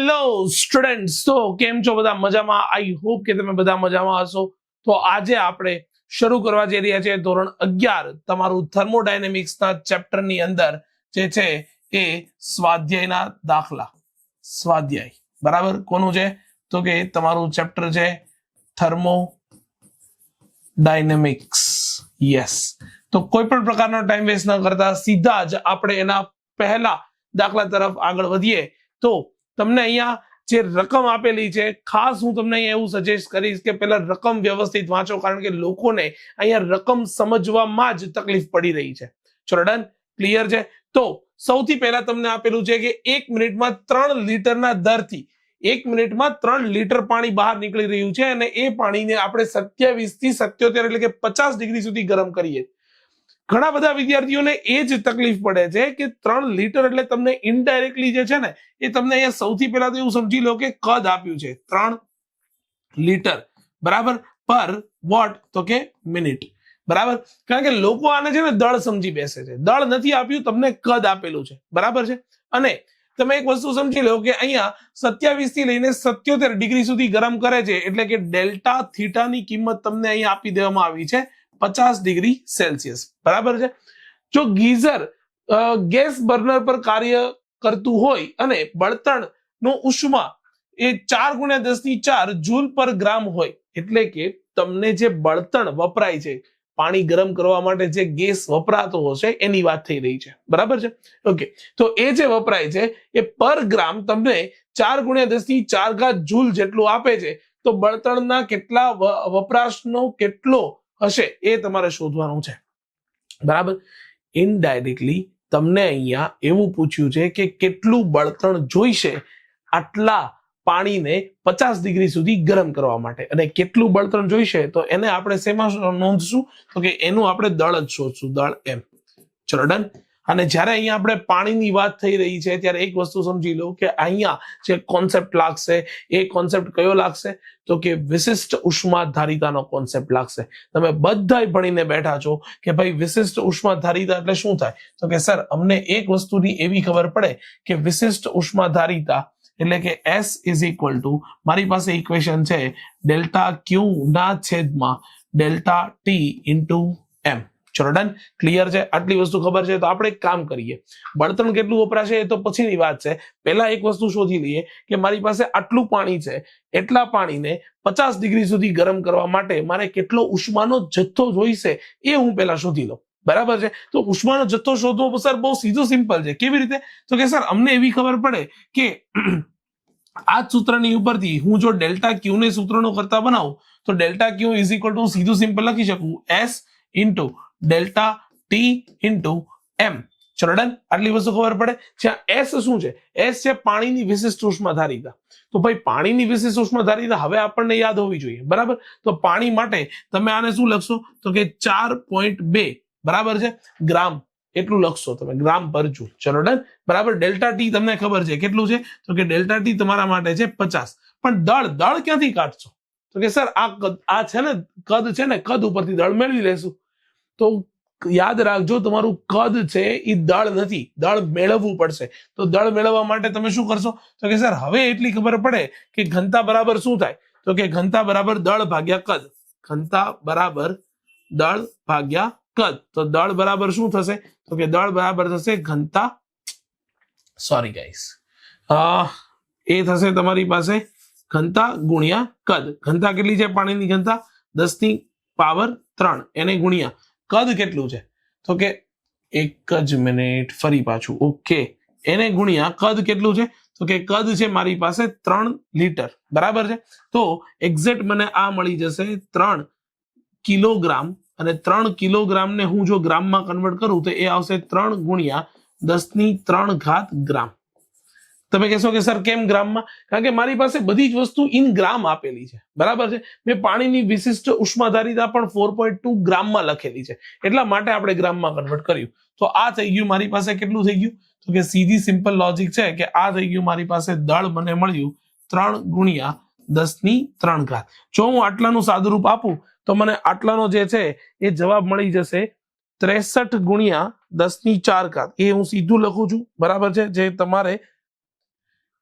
Hello students, તો કેમ છો બધા? મજામાં? આઈ હોપ કે તમે બધા મજામાં હશો. તો આજે આપણે શરૂ કરવા જઈ રહ્યા છીએ ધોરણ 11 તમારું થર્મોડાયનેમિક્સના ચેપ્ટરની અંદર જે છે એ સ્વાધ્યાયના દાખલા. સ્વાધ્યાય બરાબર કોનું છે? તો કે તમારું ચેપ્ટર છે થર્મોડાયનેમિક્સ. યસ, તો કોઈ પણ પ્રકારનો ટાઈમ વેસ્ટ ન કરતા સીધા જ આપણે એના પહેલા દાખલા તરફ આગળ વધીએ. તો તમને અહીંયા જે રકમ આપેલી છે, ખાસ હું તમને અહીંયા એવું સજેસ્ટ કરીશ કે પહેલા રકમ વ્યવસ્થિત વાંચો, કારણ કે લોકોને અહીંયા રકમ સમજવામાં જ તકલીફ પડી રહી છે. ચલો ડન, ક્લિયર છે? તો સૌથી પહેલા તમને આપેલું છે કે 1 મિનિટમાં 3 લીટરના દરથી 1 મિનિટમાં 3 લીટર પાણી બહાર નીકળી રહ્યું છે, અને એ પાણીને આપણે 27 થી 77 એટલે કે 50 ડિગ્રી સુધી ગરમ કરીએ. ઘણા બધા વિદ્યાર્થીઓને એ જ તકલીફ પડે છે કે 3 લીટર એટલે તમને ઇનડાયરેક્ટલી જે છે ને એ તમને અહીંયા સૌથી પહેલા તો એવું સમજી લો કે કદ આપ્યું છે 3 લીટર બરાબર પર વોટ, તો કે મિનિટ બરાબર. કારણ કે લોકો આને છે ને દળ સમજી બેસે છે. દળ નથી આપ્યું, તમને કદ આપેલું છે બરાબર છે. અને તમે એક વસ્તુ સમજી લો કે અહીંયા 27 થી લઈને 77 ડિગ્રી સુધી ગરમ કરે છે, એટલે કે ડેલ્ટા થીટાની કિંમત તમને અહીંયા આપી દેવામાં આવી છે 50 ડિગ્રી સેલ્સિયસ બરાબર છે. જો ગીઝર ગેસ બર્નર પર કાર્ય કરતું હોય અને બળતણનો ઉષ્મા એ 4 × 10⁴ જૂલ પર ગ્રામ હોય, એટલે કે તમને જે બળતણ વપરાય છે, પાણી ગરમ કરવા માટે જે ગેસ વપરાતો હશે એની વાત થઈ રહી છે બરાબર છે. ઓકે, તો એ જે વપરાય છે એ પર ગ્રામ તમને 4 × 10⁴ જૂલ જેટલું આપે છે. તો બળતણના કેટલા વપરાશનો કેટલો હશે એ તમારે શોધવાનું છે બરાબર. ઇનડાયરેક્ટલી તમને અહીંયા એવું પૂછ્યું છે કે કેટલું બળતણ જોઈશે આટલા પાણીને 50 ડિગ્રી સુધી ગરમ કરવા માટે, અને કેટલું બળતણ જોઈશે તો એને આપણે શેમાં નોંધશું? તો કે એનું આપણે દળ જ શોધશું, દળ એમ. ચલો ડન. અને જ્યારે અહીંયા આપણે પાણીની વાત થઈ રહી છે ત્યારે એક વસ્તુ સમજી લો કે અહીંયા જે કોન્સેપ્ટ લાગશે એ કોન્સેપ્ટ કયો લાગશે? તો કે વિશિષ્ટ ઉષ્માધારિતાનો કોન્સેપ્ટ લાગશે. તમે બધાય ભણીને બેઠા છો કે ભાઈ વિશિષ્ટ ઉષ્માધારિતા એટલે શું થાય? તો કે સર અમને એક વસ્તુની એવી ખબર પડે કે વિશિષ્ટ ઉષ્માધારિતા એટલે કે S = મારી પાસે ઇક્વેશન છે ડેલ્ટા ક્યુ ના છેદમાં ડેલ્ટા ટી ઇન્ટુ એમ. ચલો ડન, ક્લિયર છે? આટલી વસ્તુ ખબર છે તો આપણે એક કામ કરીએ. બળતણ કેટલું વપરાશે એ તો પછીની વાત છે. પહેલા એક વસ્તુ શોધી લઈએ કે મારી પાસે આટલું પાણી છે, એટલા પાણીને 50 ડિગ્રી સુધી ગરમ કરવા માટે મારે કેટલો ઉષ્માનો જથ્થો જોઈશે એ હું પહેલા શોધી લઉં બરાબર છે. તો ઉષ્માનો જથ્થો શોધવો સર બહુ સીધું સિમ્પલ છે. કેવી રીતે? તો કે સર અમને એવી ખબર પડે કે આ સૂત્રની ઉપરથી હું જો ડેલ્ટા ક્યુ ને સૂત્રનો કરતા બનાવું તો ડેલ્ટા ક્યુ = સીધું સિમ્પલ લખી શકું S × delta t into m. ચલો ડન, આટલી વસ્તુ ખબર પડે. જ્યાં S શું છે? S છે પાણીની વિશિષ્ટ ઉષ્માધારિતા. તો ભાઈ પાણીની વિશિષ્ટ ઉષ્માધારિતા હવે આપણને યાદ હોવી જોઈએ બરાબર. તો પાણી માટે તમે આને શું લખશો? તો કે 4.2 બરાબર છે ગ્રામ, એટલું લખશો તમે, ગ્રામ પર જૂલ. ચલો ડન, બરાબર. ડેલ્ટા ટી તમને ખબર છે કેટલું છે? તો કે ડેલ્ટા ટી તમારા માટે છે 50. પણ દળ ક્યાંથી કાઢશો? તો કે સર આ છે ને કદ છે ને, કદ ઉપરથી દળ મેળવી લેશું. તો યાદ રાખજો, તમારું કદ છે એ દળ નથી, દળ મેળવવું પડશે. તો દળ મેળવવા માટે તમે શું કરશો? તો કે સર હવે એટલી ખબર પડે કે ઘનતા બરાબર શું થાય? તો કે ઘનતા બરાબર દળ ભાગ્યા કદ. ઘનતા બરાબર દળ ભાગ્યા કદ. તો દળ બરાબર શું થશે? તો કે દળ બરાબર થશે ઘનતા, સોરી ગાઈસ, એ થશે તમારી પાસે ઘનતા ગુણ્યા કદ. ઘનતા કેટલી છે પાણીની ઘનતા? 10⁻³ એને ગુણ્યા કદ કેટલું છે? તો કે એક જ મિનિટ, ફરી પાછું, ઓકે, એને ગુણ્યા કદ કેટલું છે? તો કે કદ છે મારી પાસે 3 લીટર બરાબર છે. તો એક્ઝેક્ટ મને આ મળી જશે 3 કિલોગ્રામ, અને 3 કિલોગ્રામને હું જો ગ્રામમાં કન્વર્ટ કરું તો એ આવશે 3 × 10⁻³ ગ્રામ. તમે કહેશો કે સર કેમ ગ્રામમાં? કારણ કે મારી પાસે બધી જ વસ્તુ ઇન ગ્રામ આપેલી છે બરાબર છે. મેં પાણીની વિશિષ્ટ ઉષ્માધારિતા પણ 4.2 ગ્રામમાં લખેલી છે, એટલા માટે આપણે ગ્રામમાં કન્વર્ટ કર્યું. તો આ થઈ ગયું મારી પાસે કેટલું થઈ ગયું? તો કે સીધી સિમ્પલ લોજિક છે કે આ થઈ ગયું મારી પાસે દળ મને મળ્યું 3 × 10⁻³. જો હું આટલાનું સાદુરૂપ આપું તો મને આટલાનો જે છે એ જવાબ મળી જશે 63 × 10⁴. એ હું સીધું લખું છું બરાબર છે, જે તમારે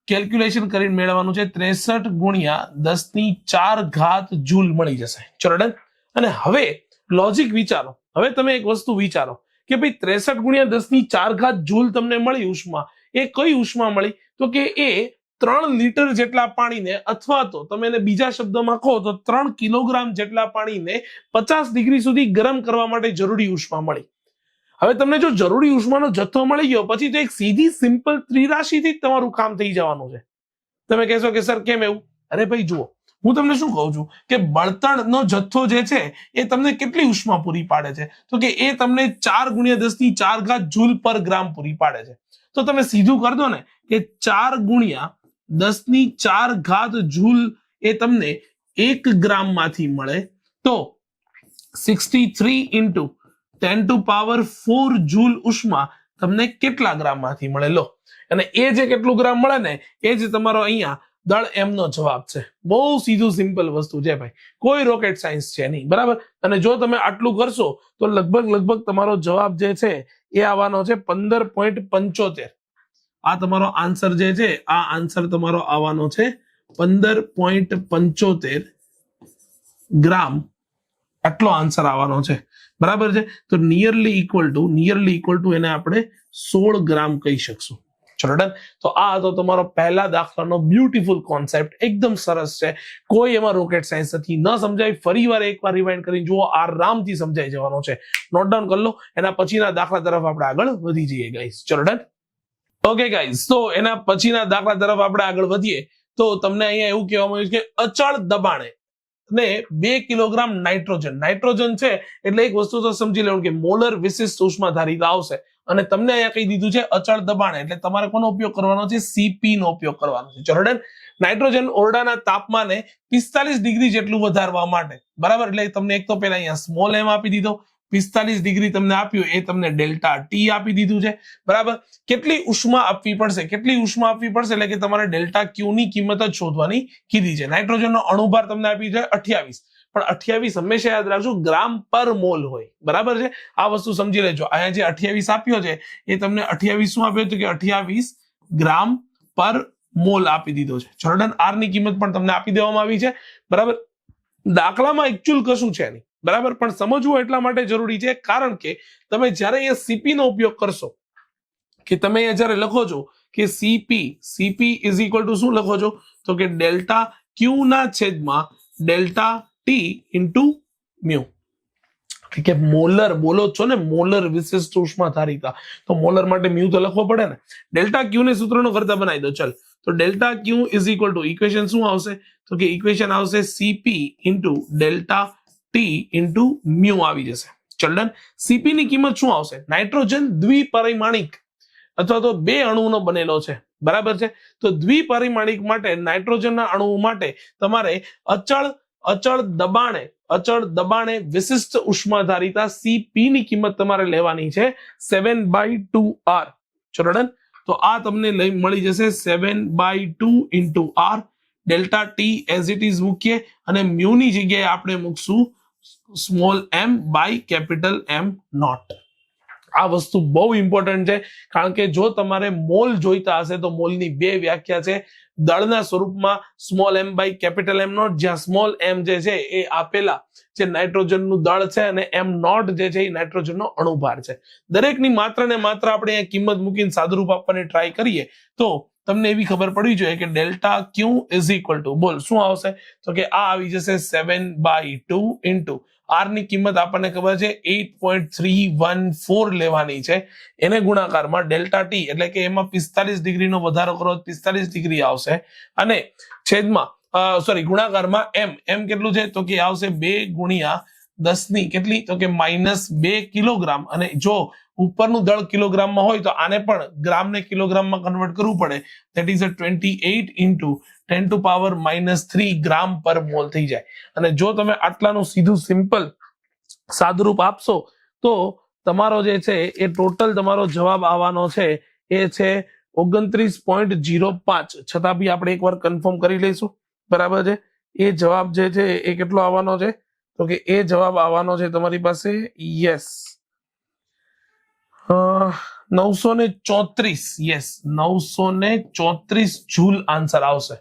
કેલ્ક્યુલેશન કરીને મેળવવાનું છે 63 ગુણ્યા 10 ની 4 ઘાત જૂલ મળી જશે. ચલો ડન. અને હવે લોજિક વિચારો. હવે તમે એક વસ્તુ વિચારો કે ભાઈ 63 ગુણ્યા 10 ની 4 ઘાત જૂલ તમને મળી ઉષ્મા. એ કઈ ઉષ્મા મળી? તો કે એ 3 લીટર જેટલા પાણીને, અથવા તો તમે એને બીજા શબ્દોમાં કહો તો 3 કિલોગ્રામ જેટલા પાણીને 50 ડિગ્રી સુધી ગરમ કરવા માટે જરૂરી ઉષ્મા મળી. હવે તમને જો જરૂરી ઉષ્માનો જથ્થો મળી ગયો પછી તો એક સીધી સિમ્પલ ત્રિરાશીથી જ તમારું કામ થઈ જવાનું છે. તમે કહેશો કે સર કેમ એવું? અરે ભાઈ જુઓ, હું તમને શું કહું છું કે બળતણનો જથ્થો જે છે એ તમને કેટલી ઉષ્મા પૂરી પાડે છે? તો કે એ તમને 4 ગુણ્યા 10 ની 4 ઘાત જૂલ પર ગ્રામ પૂરી પાડે છે. તો તમે સીધું કરી દો ને કે 4 ગુણ્યા 10 ની 4 ઘાત જૂલ એ તમને 1 ગ્રામ માંથી મળે તો 63 ઇન્ટુ 10 ટુ પાવર 4 જૂલ ઉષ્મા તમને કેટલા ગ્રામ માંથી મળે? લો, અને એ જે કેટલું ગ્રામ મળે ને એ જ તમારો અહીંયા દળ એમ નો જવાબ છે. બહુ સીધું સિમ્પલ વસ્તુ છે ભાઈ, કોઈ રોકેટ સાયન્સ છે નહીં, બરાબર. અને જો તમે આટલું કરશો તો લગભગ તમારો જવાબ જે છે એ આવવાનો છે 15.75. આ તમારો આન્સર જે છે, આ આન્સર તમારો આવવાનો છે 15.75 ગ્રામ. આટલો આન્સર આવવાનો છે, બરાબર છે. તો નિયરલી ઇક્વલ ટુ એને આપણે 16 ગ્રામ કહી શકશું. ચલો ડન. તો આ હતો તમારો પહેલા દાખલાનો બ્યુટીફુલ કોન્સેપ્ટ. એકદમ સરસ છે, કોઈ એમાં રોકેટ સાયન્સ નથી. ન સમજાય ફરીવાર એકવાર રિવાઇન્ડ કરીને જુઓ, આરામથી સમજાઈ જવાનો છે. નોટ ડાઉન કરી લો. એના પછીના દાખલા તરફ આપણે આગળ વધી જઈએ ગાઈસ. ચલો ડન. ઓકે ગાઈસ, તો એના પછીના દાખલા તરફ આપણે આગળ વધીએ તો તમને અહીંયા એવું કહેવામાં આવ્યું છે કે અચળ દબાણે ને 2 કિલોગ્રામ નાઇટ્રોજન છે એટલે એક વસ્તુ તો સમજી લેવું કે મોલર વિશિષ્ટ ઉષ્મા ધારિતા આવશે. અને તમને અહીંયા કહી દીધું છે અચળ દબાણે, એટલે તમારે કોનો ઉપયોગ કરવાનો છે? સીપી નો ઉપયોગ કરવાનો છે. ચલો ડન. નાઇટ્રોજન ઓરડાના તાપમાને 45 ડિગ્રી જેટલું વધારવા માટે, બરાબર. એટલે તમને એક તો પહેલા અહીંયા સ્મોલ એમ આપી દીધો, 45 ડિગ્રી તમને આપ્યું, એ તમને ડેલ્ટા ટી આપી દીધું છે, બરાબર. કેટલી ઉષ્મા આપવી પડશે? એટલે કે તમારે ડેલ્ટા ક્યુ ની કિંમત જ શોધવાની કીધી છે. નાઇટ્રોજનનો અણુભાર તમને આપી છે 28, પણ 28 હંમેશા યાદ રાખજો ગ્રામ પર મોલ હોય, બરાબર છે. આ વસ્તુ સમજી લેજો. અહીંયા જે 28 આપ્યો છે એ તમને 28 શું આપ્યો તો કે 28 ગ્રામ પર મોલ આપી દીધો છે. ચલો ડન. આર ની કિંમત પણ તમને આપી દેવામાં આવી છે, બરાબર. દાખલામાં એકચ્યુઅલ કશું છે નહીં, બરાબર, પણ સમજવું એટલા માટે જરૂરી છે કારણ કે તમે જ્યારે અહીંયા સીપી નો ઉપયોગ કરશો, કે તમે અહીંયા જ્યારે લખો છો કે સીપી ઇઝ ઇક્વલ ટુ શું લખો છો તો કે ડેલ્ટા ક્યુ ના છેદમાં ડેલ્ટા ટી ઇન્ટુ મ્યુ. કે મોલર બોલો છો ને, મોલર વિશિષ્ટ ઉષ્મા ધારિતા, તો મોલર માટે મ્યુ તો લખવો પડે ને. ડેલ્ટા ક્યુ ને સૂત્રનો કરતા બનાવી દો. ચલ, તો delta Q is equal two equation શું આવશે તો કે ઇક્વેશન આવશે CP into delta t into mu આવી જશે. ચલ ડન. સીપી ની કિંમત શું આવશે? નાઇટ્રોજન દ્વિપરિમાણિક અથવા તો 2 અણુનો બનેલો છે, બરાબર છે. તો દ્વિપરિમાણિક માટે નાઇટ્રોજનના અણુઓ માટે તમારે અચળ દબાણે વિશિષ્ટ ઉષ્મા ધારિતા સીપી ની કિંમત તમારે લેવાની છે 7/2R. ચલો ડન. તો આ તમને મળી જશે 7/2 into R. Delta T as it is મૂકીએ અને મ્યુ ની જગ્યાએ આપણે મૂકશું small M by capital M naught. આ વસ્તુ બહુ ઇમ્પોર્ટન્ટ છે કારણ કે જો તમારે મોલ જોઈતા હશે તો મોલની 2 વ્યાખ્યા છે. દળના સ્વરૂપમાં small M by capital M not, જ્યાં સ્મોલ એમ જે છે એ આપેલા જે નાઇટ્રોજનનું દળ છે અને એમ નોટ જે છે એ નાઇટ્રોજનનો અણુભાર છે. દરેકની માત્ર ને માત્ર આપણે અહીંયા કિંમત મૂકીને સાદુરૂપ આપવાની ટ્રાય કરીએ તો તમને એવી ખબર પડવી જોઈએ કે delta Q is equal two બોલ શું આવશે તો કે આ આવી જશે 7/2 ઇન્ટુ આર ની કિંમત આપણને ખબર છે 8.314 લેવાની છે. એને ગુણાકારમાં ડેલ્ટા ટી એટલે કે એમાં 45 ડિગ્રીનો વધારો કરો 45 ડિગ્રી આવશે અને છેદમાં ગુણાકારમાં એમ કેટલું છે તો કે આવશે 2 ગુણ્યા 10 ની કેટલી તો કે -2 કિલોગ્રામ. અને જો ઉપરનું દળ કિલોગ્રામમાં હોય તો આને પણ ગ્રામ ને કિલોગ્રામમાં કન્વર્ટ કરવું પડે. That is 28 into 10 to power -3 gram per mole થઈ જાય. અને જો તમે આટલાનું સીધું સિમ્પલ સાદુરૂપ આપશો તો તમારો જે છે એ ટોટલ તમારો જવાબ આવવાનો છે એ છે 29.05. છતાં બી આપણે એકવાર કન્ફર્મ કરી લઈશું, બરાબર છે. એ જવાબ જે છે એ કેટલો આવવાનો છે તો કે એ જવાબ આવવાનો છે તમારી પાસે યસ 934, યસ 934 જૂલ આન્સર આવશે.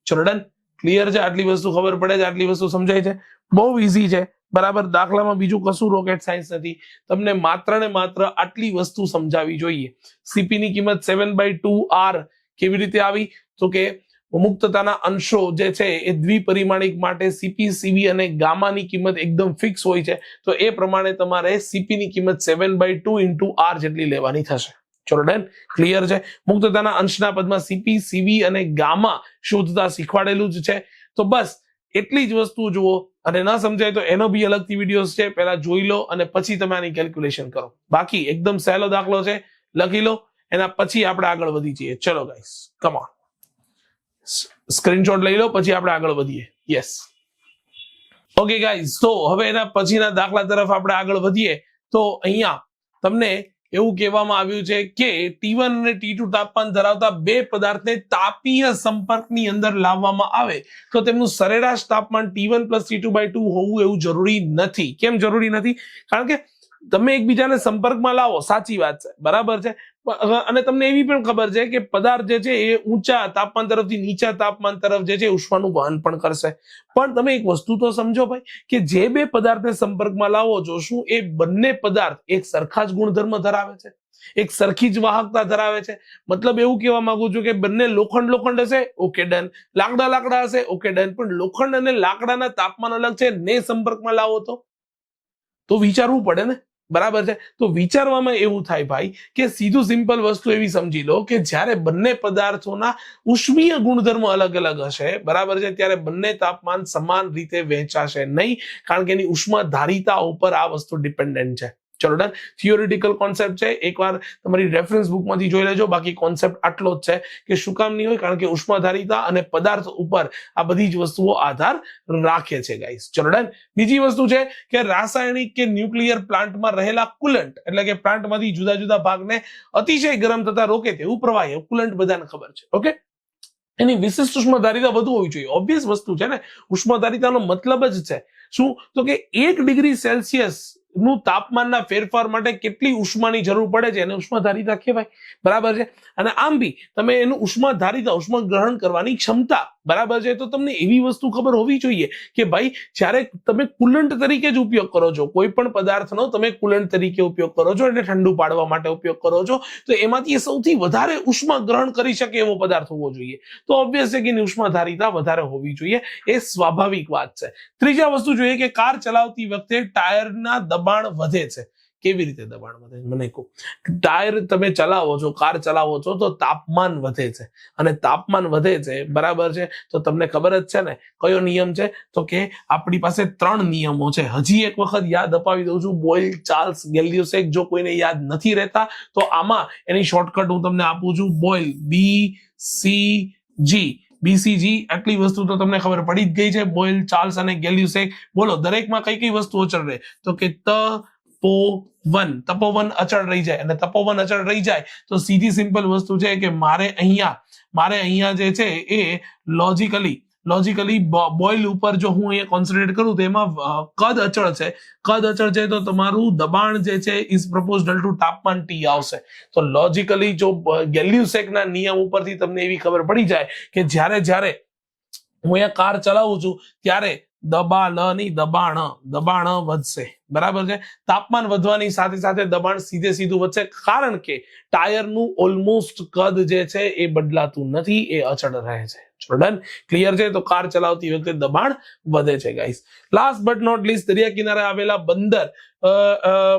ચલો ડન, ક્લિયર છે? આટલી વસ્તુ ખબર પડે છે, આટલી વસ્તુ સમજાય છે, બહુ ઈઝી છે. બરાબર, દાખલામાં બીજું કશું રોકેટ સાયન્સ નથી, તમને માત્ર ને માત્ર આટલી વસ્તુ સમજાવી જોઈએ. સીપી ની કિંમત 7/2r કેવી રીતે આવી? તો કે મુક્તતાના અંશો જે છે એ દ્વિપરિમાણિક માટે સીપી, સીવી અને ગામાની કિંમત એકદમ ફિક્સ હોય છે, તો એ પ્રમાણે તમારે સીપી ની કિંમત 7/2 × r જેટલી લેવાની થશે. ચલો ડન, ક્લિયર છે? મુક્તતાના અંશના પદમાં સીપી, સીવી અને ગામા શોધતા શીખવાડેલું જ છે. તો બસ એટલી જ વસ્તુ જુઓ, અને ન સમજાય તો એનો બી અલગથી વિડીયોઝ છે, પહેલા જોઈ લો અને પછી તમે આની કેલ્ક્યુલેશન કરો. બાકી એકદમ સહેલો દાખલો છે, લખી લો, એના પછી આપણે આગળ વધી જઈએ. ચલો ગાઈસ, કમ ઓન, સ્ક્રીનશોટ લઈ લો, પછી આપણે આગળ વધીએ. યસ, ઓકે ગાઈઝ, તો હવે એના પછીના દાખલા તરફ આપણે આગળ વધીએ. તો અહીંયા તમને એવું કહેવામાં આવ્યું છે કે T1 અને T2 તાપમાન ધરાવતા બે પદાર્થને તાપીય સંપર્કની અંદર લાવવામાં આવે તો તેમનું સરેરાશ તાપમાન T1 + T2/2 હોવું એવું જરૂરી નથી. કેમ જરૂરી નથી? કારણ કે તમે એકબીજાને સંપર્કમાં લાવો, સાચી વાત છે, બરાબર છે, અને તમને એવી પણ ખબર છે કે પદાર્થ જે છે એ ઊંચા તાપમાન તરફથી નીચા તાપમાન તરફ જે છે ઉષ્માનું વહન પણ કરશે. પણ તમે એક વસ્તુ તો સમજો ભાઈ, કે જે બે પદાર્થને સંપર્કમાં લાવો છો, શું એ બંને પદાર્થ એક સરખા જ ગુણધર્મ ધરાવે છે, એક સરખી જ વાહકતા ધરાવે છે? મતલબ એવું કહેવા માંગુ છું કે બંને લોખંડ હશે, ઓકે ડન, લાકડા હશે, ઓકે ડન, પણ લોખંડ અને લાકડાના તાપમાન અલગ છે ને સંપર્કમાં લાવો તો વિચારવું પડે ને, બરાબર છે? તો વિચારવામાં એવું થાય ભાઈ કે સીધું સિમ્પલ વસ્તુ એવી સમજી લો કે જ્યારે બંને પદાર્થોના ઉષ્મીય ગુણધર્મ અલગ અલગ હશે, બરાબર છે, ત્યારે બંને તાપમાન સમાન રીતે વહેંચાશે નહીં, કારણ કે એની ઉષ્મા ધારિતા ઉપર આ વસ્તુ ડિપેન્ડન્ટ છે. ચલો ડન, થિયોરિટિકલ કોન્સેપ્ટ છે, એકવાર તમારી રેફરન્સ બુકમાંથી જોઈ લેજો. બાકી કોન્સેપ્ટ આટલો જ છે કે શું કામ નહીં હોય, કારણ કે ઉષ્માધારિતા અને પદાર્થ ઉપર આ બધી જ વસ્તુઓ આધાર રાખે છે ગાઈસ. ચલો ડન, બીજી વસ્તુ છે કે રાસાયણિક કે ન્યુક્લિયર પ્લાન્ટમાં રહેલા કુલન્ટ, એટલે કે પ્લાન્ટમાંથી જુદા જુદા ભાગને અતિશય ગરમ થતા રોકે તેવું પ્રવાહી કુલન્ટ બધાને ખબર છે, ઓકે? એની વિશિષ્ટ ઉષ્માધારિતા વધુ હોવી જોઈએ. ઓબ્વિયસ વસ્તુ છે ને, ઉષ્માધારિતાનો મતલબ જ છે શું? તો કે 1 ડિગ્રી સેલ્સિયસ નું તાપમાનના ફેરફાર માટે કેટલી ઉષ્માની જરૂર પડે છે એને ઉષ્માધારિતા કહેવાય, બરાબર છે? અને આમ બી તમે એનું ઉષ્માધારિતા, ઉષ્મા ગ્રહણ કરવાની ક્ષમતા, બરાબર છે, તો તમને એવી વસ્તુ ખબર હોવી જોઈએ કે ભાઈ જ્યારે તમે કુલન્ટ તરીકે જ ઉપયોગ કરો છો, કોઈ પણ પદાર્થનો તમે કુલન્ટ તરીકે ઉપયોગ કરો છો, એટલે ઠંડુ પાડવા માટે ઉપયોગ કરો છો, તો એમાંથી સૌથી વધારે ઉષ્મા ગ્રહણ કરી શકે એવો પદાર્થ હોવો જોઈએ. તો ઓબ્વિયસ છે કે એની ઉષ્માધારિતા વધારે હોવી જોઈએ, એ સ્વાભાવિક વાત છે. ત્રીજા વસ્તુ જોઈએ કે કાર ચલાવતી વખતે ટાયરના દબાણ વધે છે. કેવી રીતે દબાણ વધે? મને કહો. ટાયર તમે ચલાવો છો, કાર ચલાવો છો, તો તાપમાન વધે છે, અને તાપમાન વધે છે, બરાબર છે, તો તમને ખબર જ છે ને કયો નિયમ છે? તો કે આપણી પાસે 3 નિયમો છે. હજી એક વખત યાદ અપાવી દઉં છું, બોyle, ચાર્લ્સ, ગેલિયોસેક. જો કોઈને યાદ નથી રહેતા તો આમાં એની શોર્ટકટ હું તમને આપું છું, બોyle, BCG. BCG, આટલી વસ્તુ તો તમને ખબર પડી જ ગઈ છે. બોyle, ચાર્લ્સ અને ગેલિયોસેક. બોલો દરેકમાં કઈ વસ્તુ અચળ રહે? તો કે તપોવન અચળ રહી જાય, અને તપોવન અચળ રહી જાય તો સીધી સિમ્પલ વસ્તુ છે કે મારે અહીંયા જે છે એ લોજિકલી બોyle ઉપર જો હું અહીંયા કોન્સન્ટ્રેટ કરું તો એમાં કદ અચળ છે, તો તમારું દબાણ જે છે ઇઝ પ્રોપોર્શનલ ટુ તાપમાન T આવશે. તો લોજિકલી જો ગેલિયોસેકના નિયમ ઉપરથી તમને એવી ખબર પડી જાય કે જ્યારે હું અહીંયા કાર ચલાવું છું ત્યારે દબાણ વધશે, બરાબર છે? તાપમાન વધવાની સાથે સાથે દબાણ સીધું વધશે, કારણ કે ટાયરનું ઓલમોસ્ટ કદ જે છે એ બદલાતું નથી, એ અચળ રહે છે. ડન, ક્લિયર છે? તો કાર ચલાવતી વખતે દબાણ વધે છે guys. Last but not least, દરિયા કિનારે આવેલા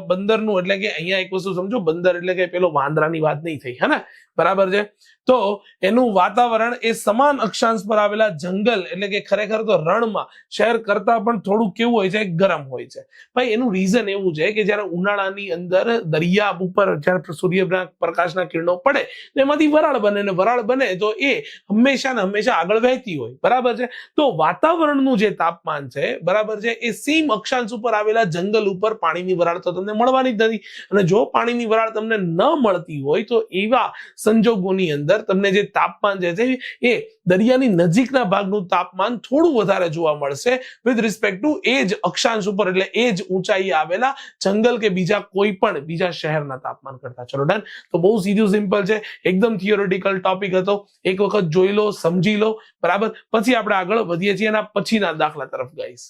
બંદરનું, એટલે કે અહીંયા એક વસ્તુ સમજો, બંદર એટલે કે પેલો વાંદરાની વાત નહીં થઈ, હે ને, બરાબર છે? તો એનું વાતાવરણ એ સમાન અક્ષાંશ પર આવેલા જંગલ, એટલે કે ખરેખર તો રણમાં શહેર કરતા પણ થોડું કેવું હોય છે, ગરમ હોય છે. ભાઈ એનું રીઝન એવું છે કે જયારે ઉનાળાની અંદર દરિયા ઉપર જયારે સૂર્યપ્રકાશના કિરણો પડે તો એમાંથી વરાળ બને, અને વરાળ બને તો એ હંમેશા આગળ વહેતી હોય, બરાબર છે? તો વાતાવરણનું જે તાપમાન છે, બરાબર છે, એ સેમ અક્ષાંશ ઉપર આવેલા જંગલ ઉપર પાણીની વરાળ તો તમને મળવાની જ નથી, અને જો પાણીની વરાળ તમને ન મળતી હોય તો એવા સંજોગોની અંદર તમને જે તાપમાન જે છે એ દરિયાની નજીકના ભાગનું તાપમાન થોડું વધારે જોવા મળશે વિથ રિસ્પેક્ટ ટુ એ જ અક્ષાંશ ઉપર, એટલે એ જ ઊંચાઈએ આવેલા જંગલ કે બીજા કોઈ પણ બીજા શહેરના તાપમાન કરતા. ચલો ડન. તો બહુ સીધું સિમ્પલ છે, એકદમ થિયોરેટિકલ ટોપિક હતો. એક વખત જોઈ લો, સમજી લો, બરાબર. પછી આપણે આગળ વધીએ છીએ એના પછીના દાખલા તરફ ગાઈસ.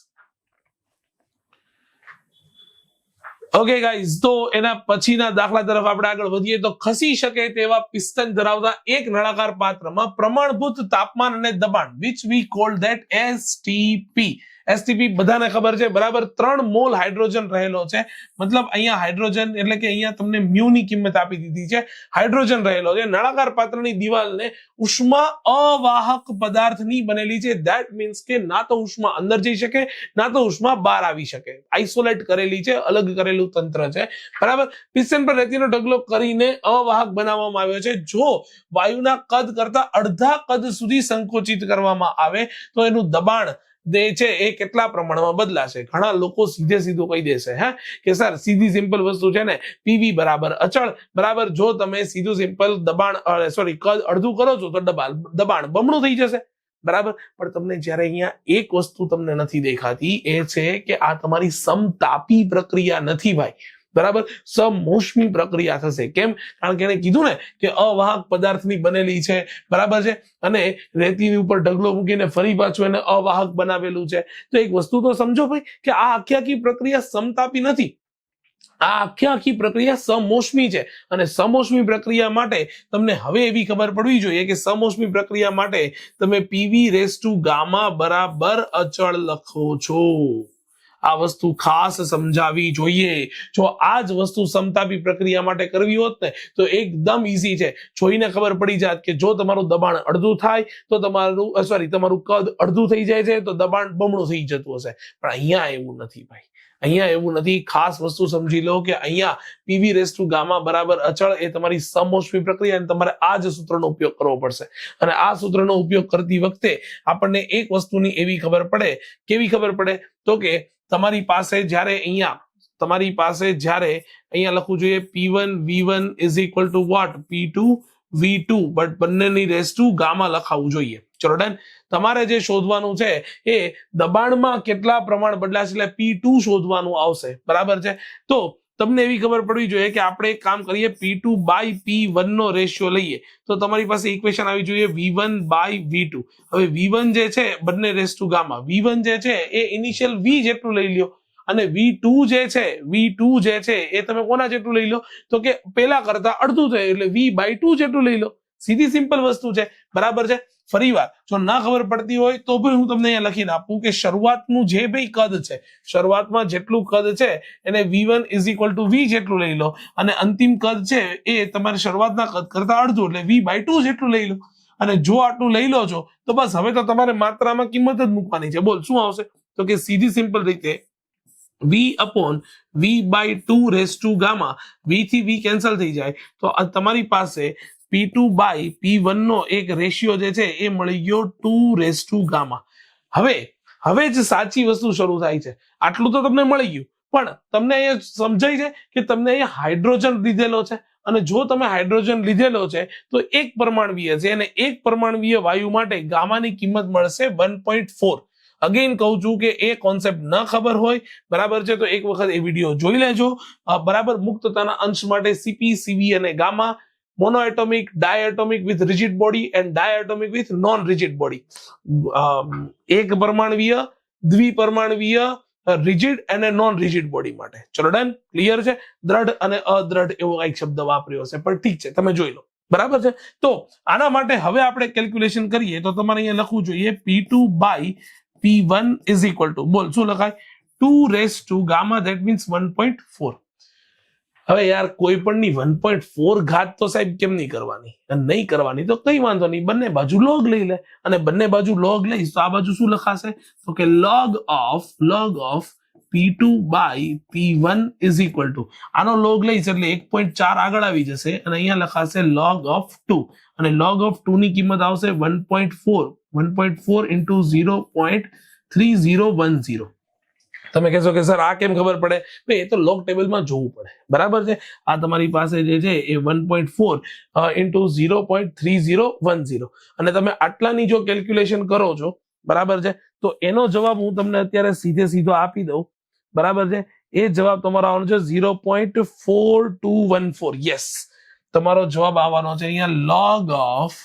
ઓકે ગાઈઝ, તો એના પછીના દાખલા તરફ આપણે આગળ વધીએ તો ખસી શકે તેવા પિસ્ટન ધરાવતા એક નળાકાર પાત્રમાં પ્રમાણભૂત તાપમાન અને દબાણ which we call that STP. STP બધાને ખબર છે, બરાબર. 3 મોલ હાઇડ્રોજન રહેલો છે. મતલબ અહીંયા હાઇડ્રોજન એટલે કે અહીંયા તમને મ્યુ ની કિંમત આપી દીધી છે. હાઇડ્રોજન રહેલો છે. નળાકાર પાત્રની દિવાલને ઉષ્મા અવાહક પદાર્થની બનેલી છે. ધેટ મીન્સ કે ના તો ઉષ્મા અંદર જઈ શકે, ના તો ઉષ્મા બહાર આવી શકે. આઇસોલેટ કરેલી છે, અલગ કરેલું તંત્ર છે, બરાબર. પિસ્ટન પર રેતીનો ઢગલો કરીને અવાહક બનાવવામાં આવ્યો છે. જો વાયુના કદ કરતા અડધા કદ સુધી સંકોચિત કરવામાં આવે તો એનું દબાણ જે છે એ કેટલા પ્રમાણમાં બદલાશે. ઘણા લોકો સીધું કહી દેશે કે સર સીધી સિમ્પલ વસ્તુ છે ને, પીવી બરાબર અચળ, બરાબર. જો તમે સીધું સિમ્પલ દબાણ કદ અડધું કરો છો તો દબાણ બમણું થઈ જશે, બરાબર. પણ તમને જ્યારે અહીંયા એક વસ્તુ તમને નથી દેખાતી, એ છે કે આ તમારી સમતાપી પ્રક્રિયા નથી ભાઈ, બરાબર. સમોષ્મી પ્રક્રિયા થશે. કેમ? કારણ કે એને કીધું ને કે અવાહક પદાર્થની બનેલી છે, બરાબર છે, અને રેતીની ઉપર ઢગલો મૂકીને ફરી પાછું એને અવાહક બનાવેલું છે. તો એક વસ્તુ તો સમજો ભાઈ કે આ આખી પ્રક્રિયા સમતાપી નથી, આ આખી પ્રક્રિયા સમોષ્મી છે. અને સમોષ્મી પ્રક્રિયા માટે તમને હવે એવી ખબર પડવી જોઈએ કે સમોષ્મી પ્રક્રિયા માટે તમે PV⁻γ બરાબર અચળ લખો છો. આ વસ્તુ ખાસ સમજાવી જોઈએ. જો આ જ વસ્તુ સમતાપી પ્રક્રિયા માટે કરવી હોત ને તો એકદમ ઈઝી છે. જોઈને ખબર પડી જાત કે જો તમારું દબાણ અડધું થાય તો તમારું કદ અડધું થઈ જાય છે તો દબાણ બમણું થઈ જતું હશે. પણ અહીંયા એવું નથી ભાઈ, અહીંયા એવું નથી. ખાસ વસ્તુ સમજી લો કે અહીંયા PV⁻γ બરાબર અચળ એ તમારી સમોષ્મી પ્રક્રિયા, અને તમારે આ જ સૂત્રનો ઉપયોગ કરવો પડશે. અને આ સૂત્રનો ઉપયોગ કરતી વખતે આપણને એક વસ્તુની એવી ખબર પડે, કેવી ખબર પડે તો કે તમારી પાસે જ્યારે અહીંયા લખવું જોઈએ P1 V1 is equal to what P2 V2, but બંનેની ⁻γ લખાવવું જોઈએ. ચલો ડન. તમારે જે શોધવાનું છે એ દબાણમાં કેટલા પ્રમાણ બદલાશે એટલે P2 શોધવાનું આવશે, બરાબર છે. તો તમને એવી ખબર પડવી જોઈએ કે આપણે એક કામ કરીએ, P2/P1 નો રેશિયો લઈએ તો તમારી પાસે ઇક્વેશન આવી જોઈએ V1/V2. હવે V1 જે છે બંને ⁻γ, V1 જે છે એ ઇનિશિયલ V જેટલું લઈ લ્યો, અને V2 જે છે એ તમે કોના જેટલું લઈ લો તો કે પેલા કરતા અડધું થાય એટલે V/2 જેટલું લઈ લો. સીધી સિમ્પલ વસ્તુ છે, બરાબર છે. ફરી વાર જો ના ખબર પડતી હોય તો ભાઈ હું તમને અહીંયા લખીને આપું કે શરૂઆતનું જે ભાઈ કદ છે, શરૂઆતમાં જેટલું કદ છે એને V1 is equal two V જેટલું લઈ લો, અને અંતિમ કદ છે એ તમારે શરૂઆતના કદ કરતા અડધું એટલે V/2 જેટલું લઈ લો. અને જો આટલું લઈ લો છો તો બસ હવે તો તમારે માત્રામાં કિંમત જ મૂકવાની છે. બોલ શું આવશે તો કે સીધી સિમ્પલ રીતે V/2⁻γ, V થી V કેન્સલ થઈ જાય તો તમારી પાસે P2/P1 નો એક રેશિયો જે છે એ મળી ગયો 2⁻γ. હવે જ સાચી વસ્તુ શરૂ થાય છે. આટલું તો તમને મળી ગયું, પણ તમને અહીંયા સમજાય છે કે તમને અહીંયા હાઇડ્રોજન લીધેલો છે, અને જો તમે હાઇડ્રોજન લીધેલો છે તો એક પરમાણવીય છે, અને એક પરમાણવીય વાયુ માટે ગામાની કિંમત મળશે 1.4. અગેન કહું છું કે એ કોન્સેપ્ટ ન ખબર હોય, બરાબર છે, તો એક વખત એ વિડીયો જોઈ લેજો, બરાબર. મુક્તતાના અંશ માટે CP, CV અને gamma, monoatomic, diatomic with rigid body and diatomic with non-rigid body. એક પરમાણવીય, દ્વિપરમાણવીય, રિજિડ અને નોન રિજિડ બોડી માટે. ચલો ડન, ક્લિયર છે. દ્રઢ અને અદ્રઢ એવો એક શબ્દ વાપર્યો છે, પણ ઠીક છે, તમે જોઈ લો, બરાબર છે. તો આના માટે હવે આપણે કેલ્ક્યુલેશન કરીએ તો તમારે અહીંયા લખવું જોઈએ P2/P1 ઇઝ ઇક્વલ ટુ, બોલ શું લખાય, 2⁻γ, ધેટ મીન્સ 1.4. હવે યાર કોઈ પણની 1.4 ઘાત તો સાહેબ કેમ નહીં કરવાની, નહીં કરવાની તો કઈ વાંધો નહીં, બંને બાજુ લોગ લઈ લે, અને બંને બાજુ લોગ લઈશ તો આ બાજુ શું લખાશે તો કે log of P2/P1 is equal two, આનો લોગ લઈશ એટલે 1.4 આગળ આવી જશે, અને અહીંયા લખાશે log of 2, અને log of 2 ની કિંમત આવશે 1.4 ઇન્ટુ 0.3010. તમે કહેશો કે સર આ કેમ ખબર પડે? ભાઈ એ તો લોગ ટેબલમાં જોવું પડે, બરાબર છે. આ તમારી પાસે જે છે એ 1.4 ઇન્ટુ 0.3010 અને તમે આટલાની જો કેલ્ક્યુલેશન કરો છો, બરાબર છે, તો એનો જવાબ હું તમને અત્યારે સીધો આપી દઉં, બરાબર છે. એ જવાબ તમારો આવવાનો છે 0.4214. યસ, તમારો જવાબ આવવાનો છે અહીંયા log of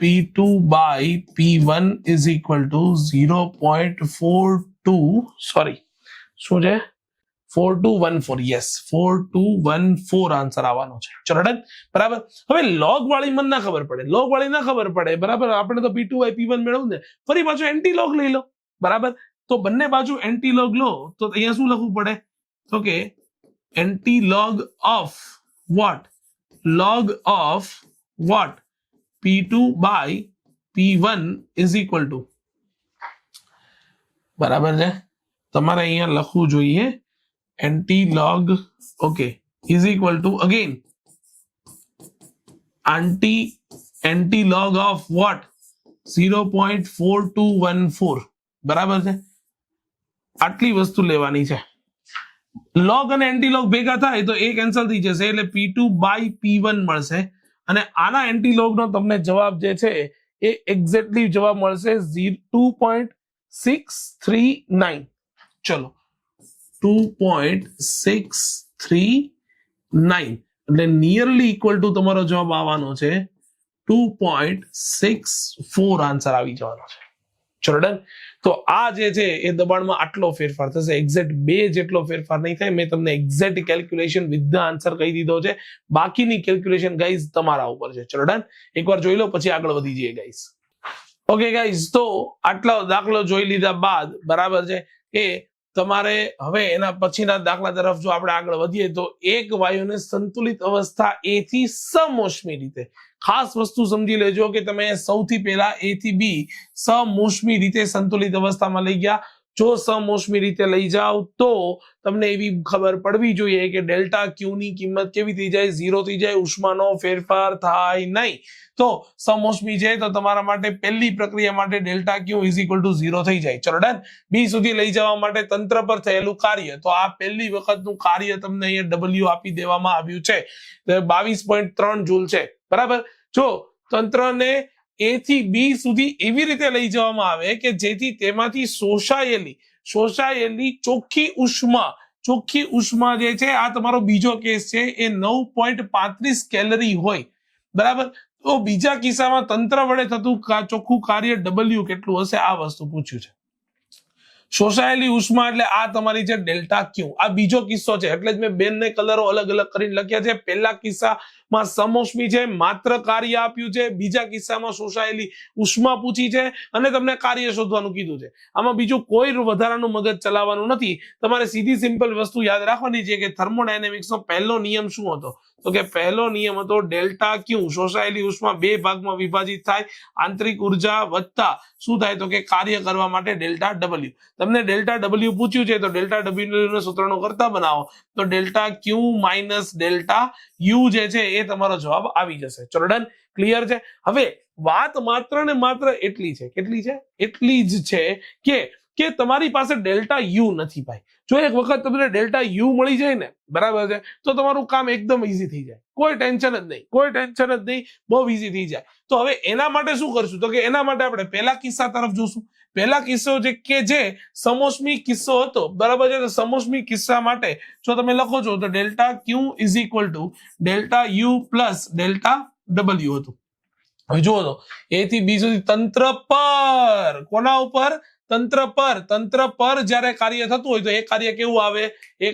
P2 by P1 is equal to 4214. Yes, 4214 answer આવવાનો છે. ચલો ડન, બરાબર. હવે લોગ વાળી મને ના ખબર પડે, લોગ વાળી ના ખબર પડે, બરાબર. આપણે તો P2 by P1 મેળવું ને, ફરી પાછું એન્ટી લોગ લઈ લો, બરાબર. તો બંને બાજુ એન્ટી લોગ લો તો અહીંયા શું લખવું પડે? તો કે anti log of what? Log of what? P2 by P1 is equal to, બરાબર છે, તમારે અહીંયા લખવું જોઈએ anti log, okay, is equal to again anti log of what? 0.4214, બરાબર છે. આટલી વસ્તુ લેવાની છે. લોગ અને એન્ટી લોગ ભેગા થાય તો એ કેન્સલ થઈ જશે, એટલે P2 by P1 મળશે અને આના એન્ટી લોગ નો તમને જવાબ જે છે એ એક્ઝેક્ટલી જવાબ મળશે 2.639. ચલો 2.639 એટલે નિયરલી ઇક્વલ ટુ તમારો જવાબ આવવાનો છે 2.64 આન્સર આવી જવાનો છે. ચલો ડન. તો આ જે છે એ દબાણમાં આટલો ફેરફાર થશે, એક્ઝેક્ટ 2 જેટલો ફેરફાર નહીં થાય. મેં તમને exact calculation with the answer કહી દીધો છે, બાકીની કેલ્ક્યુલેશન ગાઈઝ તમારા ઉપર છે. ચલો ડન, એકવાર જોઈ લો પછી આગળ વધી જઈએ ગાઈઝ. ઓકે ગાઈઝ, તો આટલો દાખલો જોઈ લીધા બાદ, બરાબર છે, કે તમારે હવે એના પછીના દાખલા તરફ જો આપણે આગળ વધીએ તો એક વાયુને સંતુલિત અવસ્થા એ થી સમોષ્મી રીતે, ખાસ વસ્તુ સમજી લેજો કે તમે સૌથી પહેલા એ થી બી સમોષ્મી રીતે સંતુલિત અવસ્થામાં લઈ ગયા. જો સમોષ્મી રીતે લઈ જાઓ તો તમને એવી ખબર પડવી જોઈએ કે ડેલ્ટા ક્યુ ની કિંમત કેવી થઈ જાય? 0 થઈ જાય, ઉષ્માનો ફેરફાર થાય નહીં. તો સમોષ્મી છે તો તમારા માટે પહેલી પ્રક્રિયા માટે delta Q is equal two 0 થઈ જાય. ચલો ડન. બી સુધી લઈ જવા માટે તંત્ર પર થયેલું કાર્ય, તો આ પહેલી વખતનું કાર્ય તમને અહીંયા W આપી દેવામાં આવ્યું છે, 22.3 જૂલ છે, બરાબર. જો તંત્રને એ થી બી સુધી એવી રીતે લઈ જવામાં આવે કે જેથી તેમાંથી શોષાયેલી ચોખ્ખી ઉષ્મા જે છે, આ તમારો બીજો કેસ છે, એ 9.35 કેલરી હોય, બરાબર. તો બીજા કિસ્સામાં તંત્ર વડે થતું ચોખ્ખું કાર્ય W કેટલું હશે? આ વસ્તુ પૂછ્યું છે. શોષાયેલી ઉષ્મા એટલે આ તમારી છે ડેલ્ટા ક્યુ. આ બીજો કિસ્સો છે, એટલે જ મેં બેનને કલરો અલગ અલગ કરીને લખ્યા છે. પહેલા કિસ્સામાં સમોષ્મી છે, માત્ર કાર્ય આપ્યું છે. બીજા કિસ્સામાં શોષાયેલી ઉષ્મા પૂછી છે અને તમને કાર્ય શોધવાનું કીધું છે. આમાં બીજું કોઈ વધારાનું મગજ ચલાવવાનું નથી. તમારે સીધી સિમ્પલ વસ્તુ યાદ રાખવાની છે કે થર્મોડાયનેમિક્સનો પહેલો નિયમ શું હતો? તો કે પહેલો નિયમ હતો ડેલ્ટા ક્યુ, શોષાયેલી ઉષ્મા 2 ભાગમાં વિભાજિત થાય, આંતરિક ઉર્જા વત્તા શું થાય? તો કે કાર્ય કરવા માટે ડેલ્ટા W. તમને ડેલ્ટા W પૂછ્યું છે તો ડેલ્ટા W નો સૂત્રનો કરતા બનાવો તો delta Q minus delta you જે છે એ તમારો જવાબ આવી જશે. ચલો ડન, ક્લિયર છે. હવે વાત માત્ર ને માત્ર એટલી છે, કેટલી છે? એટલી જ છે કે તમારી પાસે ડેલ્ટા યુ નથી ભાઈ. જો એક વખત તમને ડેલ્ટા યુ મળી જાય ને, બરાબર છે, તો તમારું કામ એકદમ ઈઝી થઈ જાય. કોઈ ટેન્શન જ નહીં, બહુ ઈઝી થઈ જાય. તો હવે એના માટે શું કરશું? તો કે એના માટે આપણે પહેલા કિસ્સા તરફ જોશું. પહેલા કિસ્સો જે સમોષ્મી કિસ્સો હતો, બરાબર છે. તો સમોષ્મી કિસ્સા માટે જો તમે લખો છો તો delta Q is equal to delta you plus delta W હતું. હવે જુઓ તો એ થી બી સુધી તંત્ર પર, કોના ઉપર? તંત્ર પર જ્યારે કાર્ય થતું હોય તો એ કાર્ય કેવું આવે? એ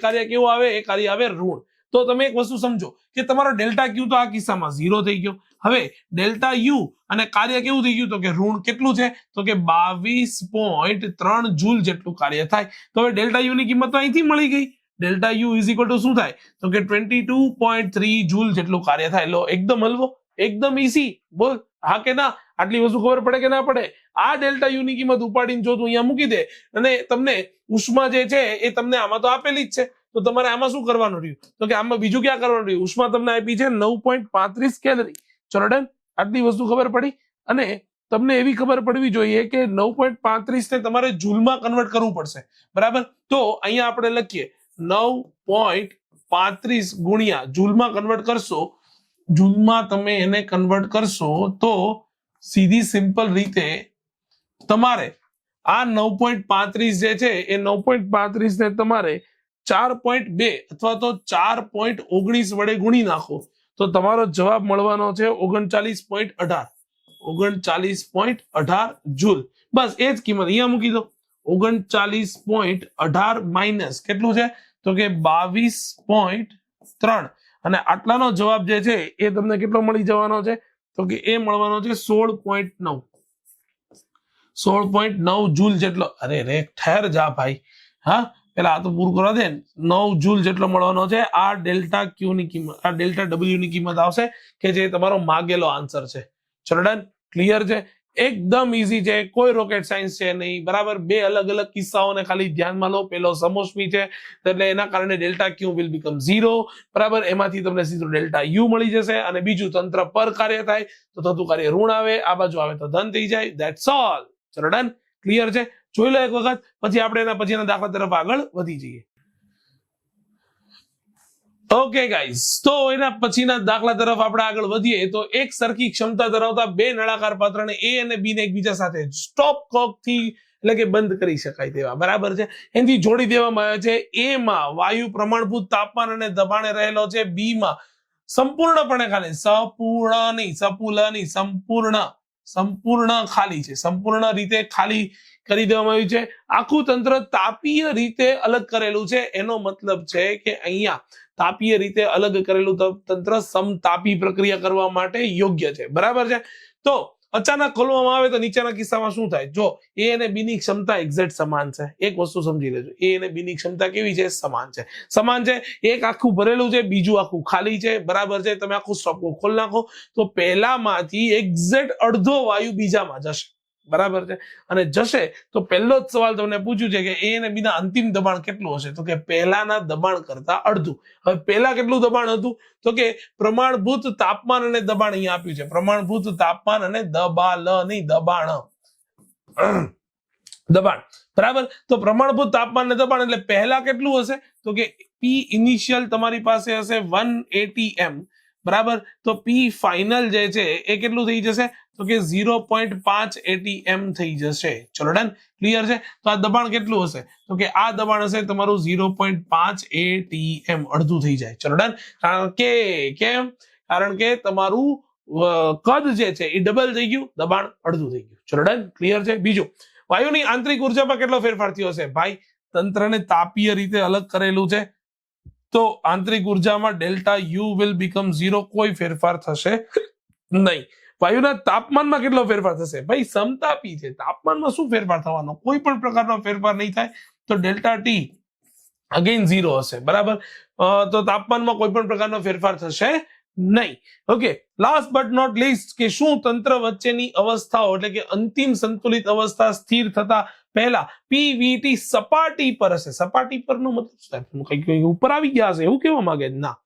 કાર્ય આવે ઋણ. તો તમે એક વસ્તુ સમજો કે તમારો ડેલ્ટા ક્યુ તો આ કિસ્સામાં 0 થઈ ગયો. હવે ડેલ્ટા યુ અને કાર્ય કેવું થઈ ગયું? તો કે ઋણ. કેટલું છે? તો કે 22.3 જૂલ જેટલું કાર્ય થાય. તો હવે ડેલ્ટા યુ ની કિંમત તો અહીંથી મળી ગઈ. Delta you is equal two શું થાય? તો કે 22.3 જૂલ જેટલું કાર્ય થાય. લો, એકદમ હલવો, એકદમ ઈઝી. બોલ હા કે ના? આટલી વસ્તુ ખબર પડે કે ના પડે? આ ડેલ્ટા યુ ની કિંમત ઉપાડીને જો તું અહીંયા મૂકી દે અને તમને ઉષ્મા જે છે એ તમને આમાં તો આપેલી જ છે, તો તમારે આમાં શું કરવાનું રહ્યું? તો કે આમાં બીજું ક્યાં કરવાનું રહ્યું? ઉષ્મા તમને આપી છે 9.35 કેલરી. ચલો ડન, આટલી વસ્તુ ખબર પડી. અને તમને એવી ખબર પડવી જોઈએ કે 9.35 ને તમારે જૂલમાં કન્વર્ટ કરવું પડશે, બરાબર. તો અહીંયા આપણે લખીએ 9.35 ગુણ્યા જૂલમાં કન્વર્ટ કરશો, જૂલમાં તમે એને કન્વર્ટ કરશો તો સીધી સિમ્પલ રીતે તમારે આ 9.35 જે છે એ 9.35 ને તમારે 4.2 અથવા તો 4.19 વડે ગુણી નાખો તો તમારો જવાબ મળવાનો છે 39.18, 39.18 જૂલ. બસ એ જ કિંમત અહીંયા મૂકી દો. 39.18 માઇનસ કેટલું છે તો કે 22.3 અને આટલાનો જવાબ જે છે એ તમને કેટલો મળી જવાનો છે તો કે એ મળવાનો છે 16.9, 16.9 જૂલ જેટલો. અરે રે ઠેર જા ભાઈ, હા પેલા આ તો પૂરું કરવા દે. 9 જૂલ જેટલો મળવાનો છે. આ ડેલ્ટા ક્યુ ની કિંમત, આ ડેલ્ટા ડબલ્યુ ની કિંમત આવશે કે જે તમારો માગેલો આન્સર છે. ચલો ડન, ક્લિયર છે, એકદમ ઈઝી છે, કોઈ રોકેટ સાયન્સ છે નહીં, બરાબર. બે અલગ અલગ કિસ્સાઓને ખાલી ધ્યાનમાં લો. પેલો સમોષ્મી છે એટલે એના કારણે ડેલ્ટા ક્યુ વિલ બીકમ 0, બરાબર. એમાંથી તમને સીધું ડેલ્ટા યુ મળી જશે અને બીજું તંત્ર પર કાર્ય થાય તો થતું કાર્ય ઋણ આવે, આ બાજુ આવે તો ધન થઈ જાય. That's all. ચલો ડન, ક્લિયર છે. જોઈ લો એક વખત, પછી આપણે એના પછીના દાખલા તરફ આગળ વધી જઈએ. ઓકે ગાઈઝ, તો એના પછીના દાખલા તરફ આપણે આગળ વધીએ તો એક સરખી ક્ષમતા ધરાવતા બે નળાકાર પાત્રને એ અને બી ને એકબીજા સાથે સ્ટોપ કોક થી એટલે કે બંધ કરી શકાય તેવા, બરાબર છે, એનાથી જોડી દેવામાં આવે છે. એ માં વાયુ પ્રમાણભૂત તાપમાન અને દબાણે રહેલો છે. બી માં સંપૂર્ણપણે ખાલી, સપૂર્ણ નહીં, સપૂલ નહીં, સંપૂર્ણ ખાલી છે, સંપૂર્ણ રીતે ખાલી કરી દેવામાં આવ્યું છે. આખું તંત્ર તાપીય રીતે અલગ કરેલું છે. એનો મતલબ છે કે અહીંયા તાપીય રીતે અલગ કરેલું તંત્ર સમતાપી પ્રક્રિયા કરવા માટે યોગ્ય છે, બરાબર છે. તો અચાનક ખોલવામાં આવે તો નીચેના કિસ્સામાં શું થાય? જો એ અને બી ની ક્ષમતા એક્ઝેક્ટ સમાન છે. એક વસ્તુ સમજી લેજો, એ અને બી ની ક્ષમતા કેવી છે? સમાન છે. સમાન છે. એક આખું ભરેલું છે, બીજું આખું ખાલી છે, બરાબર છે. તમે આખું સ્ટોપ ખોલી નાખો તો પહેલામાંથી એક્ઝેક્ટ અડધો વાયુ બીજામાં જશે, બરાબર છે. અને જશે તો પહેલો જ સવાલ તમને પૂછ્યું છે કે એ અને બી ના અંતિમ દબાણ કેટલું હશે? તો કે પહેલાના દબાણ કરતા અડધું. હવે પહેલા કેટલું દબાણ હતું? તો કે પ્રમાણભૂત તાપમાન અને દબાણ અહીંયા આપ્યું છે. પ્રમાણભૂત તાપમાન અને દબાણ, બરાબર. તો પ્રમાણભૂત તાપમાન અને દબાણ એટલે પહેલા કેટલું હશે? તો કે પી ઇનિશિયલ તમારી પાસે હશે 180 m, બરાબર. તો પી ફાઇનલ જે છે એ કેટલું થઈ જશે? તો કે 0.580 m થઈ જશે. ચલો ડન, ક્લિયર છે. તો આ દબાણ કેટલું હશે? તો કે આ દબાણ હશે તમારું 0.580 m, અડધું થઈ જાય. ચલો ડન. કારણ કે કેમ? કારણ કે તમારું કદ જે છે એ ડબલ થઈ ગયું, દબાણ અડધું થઈ ગયું. ચલો ડન, ક્લિયર છે. બીજું, વાયુની આંતરિક ઉર્જામાં કેટલો ફેરફાર થયો હશે? ભાઈ તંત્રને તાપીય રીતે અલગ કરેલું છે તો આંતરિક ઉર્જામાં ડેલ્ટા યુ વિલ બીકમ 0, કોઈ ફેરફાર થશે નહીં. વાયુના તાપમાનમાં કેટલો ફેરફાર થશે? ભાઈ સમતાપી છે, તાપમાનમાં શું ફેરફાર થવાનો? કોઈ પણ પ્રકારનો ફેરફાર નહીં થાય. તો ડેલ્ટા ટી અગેન 0 હશે, બરાબર. તો તાપમાનમાં કોઈ પણ પ્રકારનો ફેરફાર થશે નહીં. Okay, last but not least, કે શું તંત્ર વચ્ચેની અવસ્થાઓ એટલે કે અંતિમ સંતુલિત અવસ્થા સ્થિર થતા પહેલા પીવીટી સપાટી પર હશે? સપાટી પર નો મતલબ કઈ ઉપર આવી ગયા હશે એવું કેવા માંગે? ના,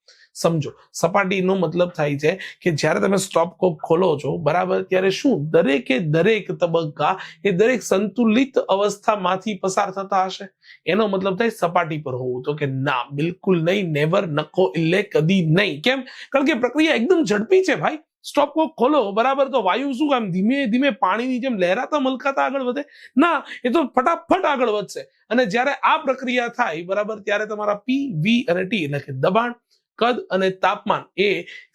સમજો. સપાટીનો મતલબ થાય છે કે જ્યારે તમે સ્ટોપ કોક ખોલો છો, બરાબર, ત્યારે શું દરેકે દરેક તબક્કા એ દરેક સંતુલિત અવસ્થામાંથી પસાર થતા હશે? એનો મતલબ થાય સપાટી પર હોવું. તો કે ના, બિલકુલ નહીં, નેવર, નકો, ઇલ્લે, કદી નહીં. કેમ? કારણ કે પ્રક્રિયા એકદમ ઝડપી છે ભાઈ. સ્ટોપ કોક ખોલો, બરાબર, તો વાયુ શું આમ ધીમે ધીમે પાણીની જેમ લહેરાતા મલકાતા આગળ વધે? ના, એ તો ફટાફટ આગળ વધશે. અને જ્યારે આ પ્રક્રિયા થાય, બરાબર, ત્યારે તમારા પી, વી અને ટી એટલે કે દબાણ, કદ અને તાપમાન એ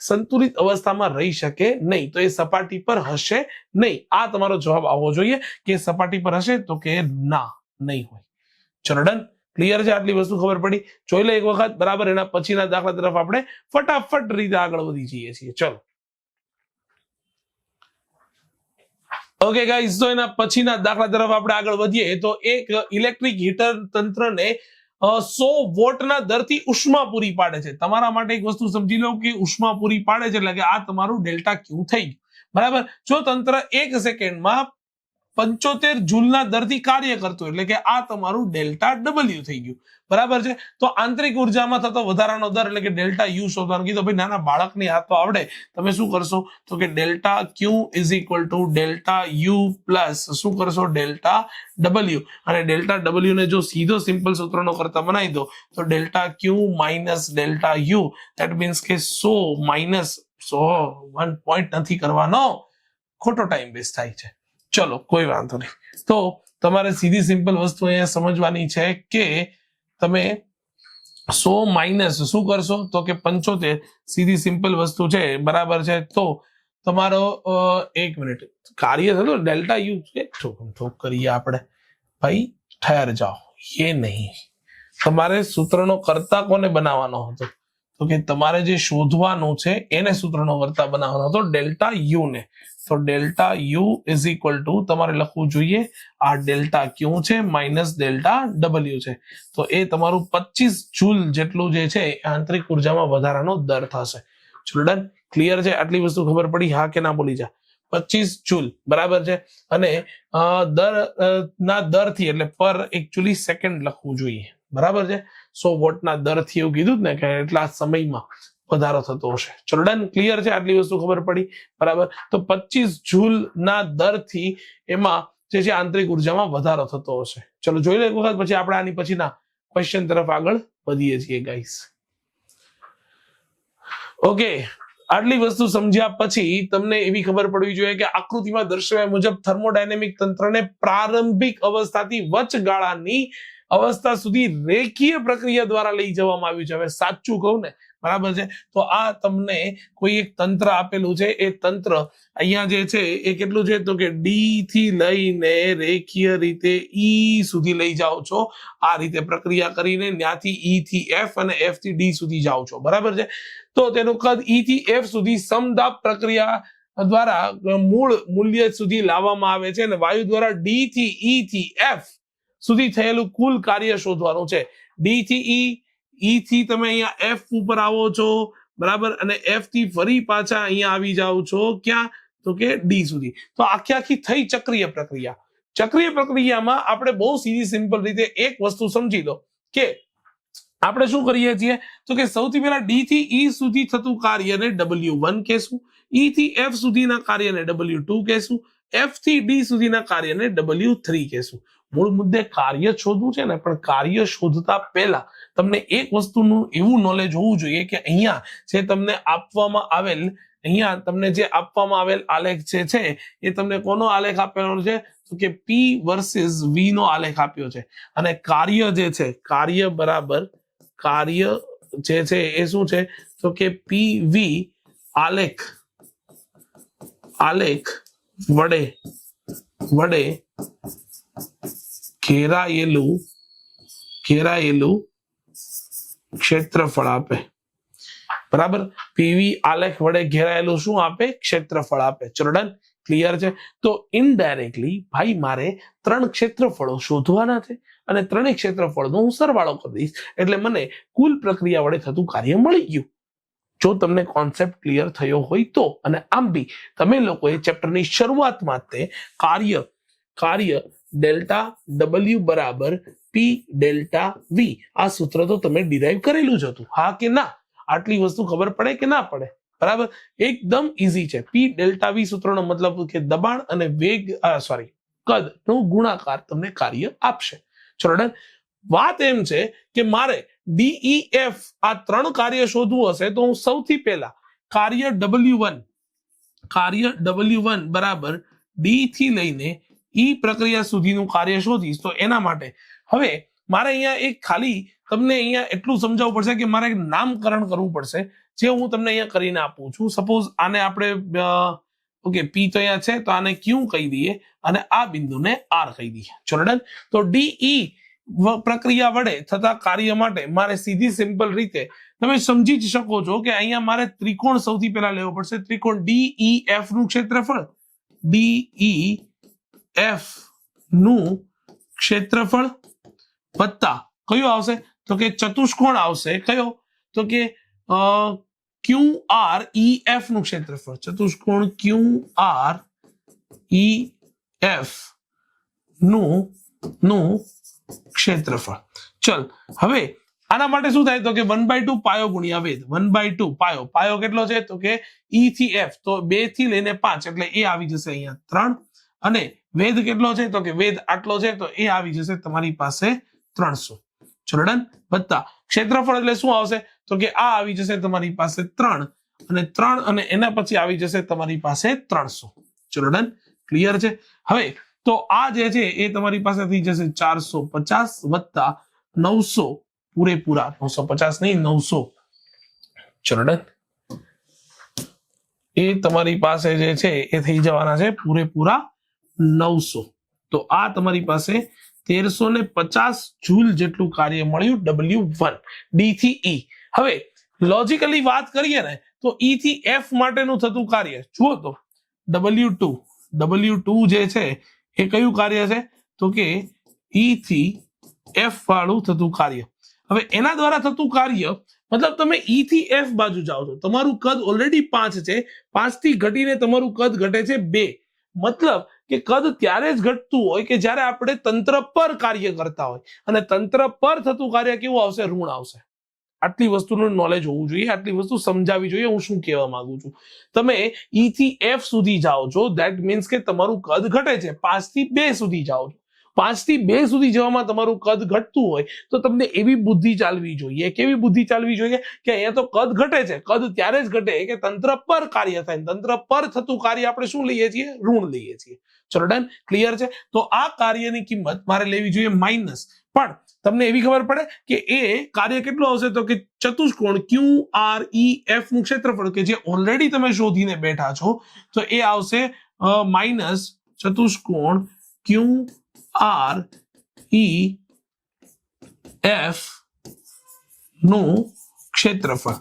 સંતુલિત અવસ્થામાં રહી શકે નહીં. તો એ સપાટી પર હશે નહીં. આ તમારો જવાબ આવવો જોઈએ કે સપાટી પર હશે. તો કે ના, નહીં હોય. ચલો ડન, ક્લિયર છે. આટલી વસ્તુ ખબર પડી. જોઈ લો એક વખત, બરાબર. એના પછીના દાખલા તરફ આપણે ફટાફટ રીતે આગળ વધી જઈએ છીએ. ચલો ઓકે ગાઈઝ, તો એના પછીના દાખલા તરફ આપણે આગળ વધીએ તો એક ઇલેક્ટ્રિક હીટર તંત્રને 100 વોટના દરથી ઉષ્મા પૂરી પાડે છે. તમારા માટે એક વસ્તુ સમજી લો કે ઉષ્મા પૂરી પાડે છે એટલે કે આ તમારું ડેલ્ટા ક્યુ થઈ ગયું, બરાબર. જો તંત્ર 1 સેકન્ડમાં 75 જૂલના દરથી કાર્ય કરતું, એટલે કે આ તમારું ડેલ્ટા ડબલ્યુ થઈ ગયું, બરાબર છે. તો આંતરિક ઉર્જામાં થતો વધારાનો દર એટલે કે ડેલ્ટા યુ શોધવાનું કીધું. ભાઈ નાના બાળકની હાથ તો આવડે, તમે શું કરશો તો કે delta Q is equal to delta you plus શું કરશો ડેલ્ટા ડબલ્યુ, અને ડેલ્ટા ડબલ્યુ ને જો સીધો સિમ્પલ સૂત્રનો કરતા બનાવી દો તો delta Q minus delta you, that means કે 100 માઇનસ 100 પોઈન્ટ નથી કરવાનો, ખોટો ટાઈમ વેસ્ટ થાય છે. ચલો કોઈ વાંધો નહીં. તો તમારે સીધી સિમ્પલ વસ્તુ અહીંયા સમજવાની છે કે તમે 100 માઇનસ શું કરશો તો કે 75, સીધી સિમ્પલ વસ્તુ છે, બરાબર છે. તો તમારો 1 મિનિટ કાર્ય થતું ડેલ્ટા યુ ઠોક કરીએ આપણે, ભાઈ ઠહેર જાઓ, એ નહીં, તમારે સૂત્રનો કરતા કોને બનાવવાનો હતો તો કે તમારે જે શોધવાનું છે એને સૂત્રનો કરતા બનાવવાનો હતો ડેલ્ટા યુ ને. તો delta you is equal two તમારે લખવું જોઈએ આ ડેલ્ટા ક્યુ છે માઇનસ ડેલ્ટા ડબલ્યુ છે. તો એ તમારું 25 જૂલ જેટલું જે છે આંતરિક ઉર્જામાં વધારાનો દર થશે. ચિલ્ડ્રન ક્લિયર છે? આટલી વસ્તુ ખબર પડી? હા કે ના બોલી જા. 25 જૂલ, બરાબર છે. અને દરથી એટલે પર એકચ્યુઅલી સેકન્ડ લખવું જોઈએ, બરાબર છે. 100 વોટના દરથી એવું કીધું ને કે એટલા સમયમાં વધારો થતો હશે. ચિલ્ડ્રન ક્લિયર છે? આટલી વસ્તુ ખબર પડી, બરાબર. તો 25 જૂલના દરથી એમાં જે છે આંતરિક ઉર્જામાં વધારો થતો હશે. ચલો જોઈ લો એક વખત, પછી આપણે આની પછીના ક્વેશ્ચન તરફ આગળ વધીએ છીએ ગાઈસ. ઓકે, આટલી વસ્તુ સમજ્યા પછી તમને એવી ખબર પડવી જોઈએ કે આકૃતિમાં દર્શાવ્યા મુજબ થર્મોડાયનેમિક તંત્રને પ્રારંભિક અવસ્થાથી વચગાળાની અવસ્થા સુધી રેખીય પ્રક્રિયા દ્વારા લઈ જવામાં આવ્યું છે. હવે સાચું કહું ને, બરાબર છે, તો આ તમને કોઈ એક તંત્ર આપેલું છે, એ તંત્ર અહીંયા જે છે એ કેટલું છે તો કે ડી થી લઈને રેખીય રીતે ઈ સુધી લઈ જાઓ છો, આ રીતે પ્રક્રિયા કરીને ત્યાંથી ઈ થી એફ અને એફ થી ડી સુધી જાઓ છો, બરાબર છે. તો તેનું કદ ઈ થી એફ સુધી સમદાબ પ્રક્રિયા દ્વારા મૂળ મૂલ્ય સુધી લાવવામાં આવે છે, અને વાયુ દ્વારા ડી થી ઈ થી એફ સુધી થયેલું કુલ કાર્ય શોધવાનું છે. ડી થી ઈ થી તમે અહીંયા એફ ઉપર આવો છો, બરાબર, અને એફ થી ફરી પાછા અહીંયા આવી જાઓ છો, ક્યાં તો કે ડી સુધી. તો આખી થઈ ચક્રીય પ્રક્રિયા. ચક્રીય પ્રક્રિયામાં આપણે બહુ સીધી સિમ્પલ રીતે એક વસ્તુ સમજી લો કે આપણે શું કરીએ છીએ તો કે સૌથી પહેલા ડી થી ઈ સુધી થતું કાર્યને W1 કહેશું, ઈ થી એફ સુધીના કાર્યને W2 કહેશું, એફ થી ડી સુધીના કાર્યને W3 કહેશું. મૂળ મુદ્દે કાર્ય શોધવું છે ને, પણ કાર્ય શોધતા પહેલા તમને એક વસ્તુનું એવું નોલેજ હોવું જોઈએ કે અહીંયા જે તમને આપવામાં આવેલ આલેખ જે છે એ તમને કોનો આલેખ આપેલો છે તો કે P વર્સિસ V નો આલેખ આપ્યો છે. અને કાર્ય જે છે, કાર્ય બરાબર કાર્ય જે છે એ શું છે તો કે PV આલેખ વડે ઘેરાયેલું ક્ષેત્રફળ આપે, બરાબર. પીવી આલેખ વડે ઘેરાયેલું શું આપે? ક્ષેત્રફળ આપે. ચિલ્ડ્રન ક્લિયર છે? તો ઇનડાયરેક્ટલી ભાઈ મારે 3 ક્ષેત્રફળો શોધવાના છે અને 3 ક્ષેત્રફળનો હું સરવાળો કરી દઈશ એટલે મને કુલ પ્રક્રિયા વડે થતું કાર્ય મળી ગયું. જો તમને કોન્સેપ્ટ ક્લિયર થયો હોય તો. અને આમ બી તમે લોકોએ ચેપ્ટરની શરૂઆતમાં તે કાર્ય ડેલ્ટા W બરાબર P ડેલ્ટા V આ સૂત્ર તો તમે ડિરાઈવ કરેલું જ હતું, હા કે ના? આટલી વસ્તુ ખબર પડે કે ના પડે? બરાબર, એકદમ ઈઝી છે. P ડેલ્ટા V સૂત્રનો મતલબ કે દબાણ અને કદ નો ગુણાકાર તમને કાર્ય આપશે. ચલો, વાત એમ છે કે મારે DEF આ 3 કાર્ય શોધવું હશે તો હું સૌથી પહેલા કાર્ય W1 બરાબર ડી થી લઈને ઈ પ્રક્રિયા સુધીનું કાર્ય શોધીશ. તો એના માટે હવે મારે અહીંયા એક ખાલી તમને અહીંયા એટલું સમજાવવું પડશે કે મારે એક નામકરણ કરવું પડશે, જે હું તમને અહીંયા કરીને આપું છું. સપોઝ આને આપણે ઓકે P તો અહીંયા છે તો આને Q કહી દઈએ અને આ બિંદુને R કહી દઈએ. ચલો, તો DE પ્રક્રિયા વડે થતા કાર્ય માટે મારે સીધી સિમ્પલ રીતે તમે સમજી જ શકો છો કે અહીંયા મારે ત્રિકોણ સૌથી પહેલા લેવો પડશે. ત્રિકોણ DEF નું ક્ષેત્રફળ, DEF નું ક્ષેત્રફળ વત્તા કયું આવશે તો કે ચતુષ્કોણ આવશે. કયો તો કે QREF નું ક્ષેત્રફળ, ચતુષ્કોણ QREF નું ક્ષેત્રફળ. ચલ હવે આના માટે શું થાય તો કે 1/2 પાયો ગુણ્યા વેધ. 1/2 પાયો કેટલો છે તો કે E થી F, તો 2 થી લઈને 5 એટલે એ આવી જશે અહીંયા 3, અને વેધ કેટલો છે તો કે વેધ આટલો છે તો એ આવી જશે તમારી પાસે 300. ચલો ડન. વત્તા ક્ષેત્રફળ એટલે શું આવશે તો કે આ આવી જશે તમારી પાસે 3, અને 3 અને એના પછી આવી જશે તમારી પાસે 300. ચલો ડન. ક્લિયર છે. હવે તો આ જે છે એ તમારી પાસે થઈ જશે 450 વત્તા 900 પૂરેપૂરા, 950 નહીં 900. ચલો ડન. એ તમારી પાસે જે છે એ થઈ જવાના છે પૂરેપૂરા 900. તો આ તમારી પાસે 1350 જૂલ જેટલું કાર્ય મળ્યું W1 D થી E. હવે લોજિકલી વાત કરીએ ને તો E થી F માટેનું થતું કાર્ય જુઓ તો W2 જે છે એ કયું કાર્ય છે તો કે E થી F વાળું થતું કાર્ય. હવે એના દ્વારા થતું કાર્ય મતલબ તમે E થી F બાજુ જાઓ છો, તમારું કદ ઓલરેડી 5 છે, 5 થી ઘટીને તમારું કદ ઘટે છે 2. મતલબ કે કદ ત્યારે જ ઘટતું હોય કે જ્યારે આપણે તંત્ર પર કાર્ય કરતા હોય, અને તંત્ર પર થતું કાર્ય કેવું આવશે? ઋણ આવશે. આટલી વસ્તુનું નોલેજ હોવું જોઈએ, આટલી વસ્તુ સમજાવવી જોઈએ. હું શું કહેવા માંગુ છું, તમે E થી F સુધી જાઓ છો, ધેટ મીન્સ કે તમારું કદ ઘટે છે. 5 થી 2 સુધી જાઓ છો, 5 થી 2 સુધી જવામાં તમારું કદ ઘટતું હોય તો તમને એવી બુદ્ધિ ચાલવી જોઈએ. કેવી બુદ્ધિ ચાલવી જોઈએ કે અહીંયા તો કદ ઘટે છે, કદ ત્યારે જ ઘટે કે તંત્ર પર કાર્ય થાય. તંત્ર પર થતું કાર્ય આપણે શું લઈએ છીએ? ઋણ લઈએ છીએ. ચલો ડન. ક્લિયર છે. તો આ કાર્યની કિંમત મારે લેવી જોઈએ માઇનસ, પણ તમને એવી ખબર પડે કે એ કાર્ય કેટલું આવશે તો કે ચતુષ્કોણ QREF નું ક્ષેત્રફળ કે જે ઓલરેડી તમે શોધીને બેઠા છો, તો એ આવશે માઇનસ ચતુષ્કોણ QREF નું ક્ષેત્રફળ.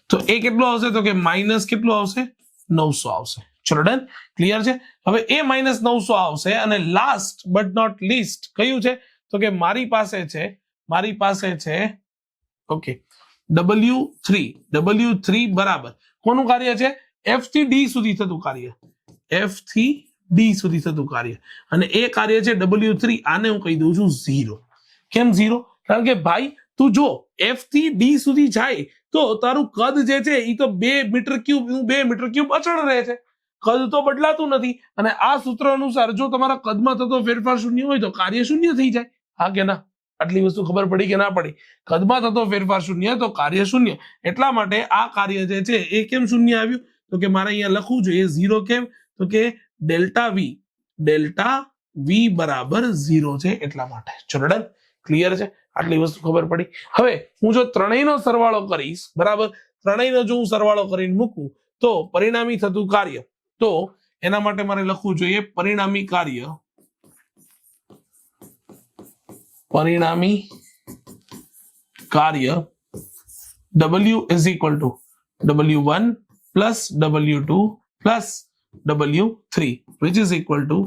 તો એ કેટલું આવશે તો કે માઇનસ કેટલું આવશે? 900 આવશે. ચલો ડન. ક્લિયર છે. હવે એ માઇનસ 900 આવશે, અને લાસ્ટ બટ નોટ લીસ્ટ કયું છે તો કે મારી પાસે છે ઓકે W3 બરાબર કોનું કાર્ય છે? F થી D સુધી થતું કાર્ય. F થી D સુધી થતું કાર્ય, અને એ કાર્ય છે W3. આને હું કહી દઉં છું 0. કેમ 0? કારણ કે ભાઈ તું જો F થી D સુધી જાય તો તારું કદ જે છે એ તો 2 મીટર ક્યુબ અચળ રહે છે, કદ તો બદલાતું નથી. અને આ સૂત્ર અનુસાર જો તમારા કદમાં થતો ફેરફાર શૂન્ય હોય તો કાર્ય શૂન્ય થઈ જાય. હા કે ના? આટલી વસ્તુ ખબર પડી કે ના પડી? કદમાં થતો ફેરફાર શૂન્ય તો કાર્ય શૂન્ય. એટલા માટે આ કાર્ય જે છે એ કેમ શૂન્ય આવ્યું તો કે મારે અહીંયા લખવું જોઈએ 0. કેમ તો કે ડેલ્ટા V બરાબર 0 છે એટલા માટે. ચલો ડન. ક્લિયર છે. આટલી વસ્તુ ખબર પડી. હવે હું જો ત્રણેયનો સરવાળો કરીશ, બરાબર, ત્રણેયનો જો હું સરવાળો કરીને મૂકું તો પરિણામી થતું કાર્ય, તો એના માટે મારે લખવું જોઈએ પરિણામી કાર્ય W is equal to W1 plus W2 plus W3 which is equal to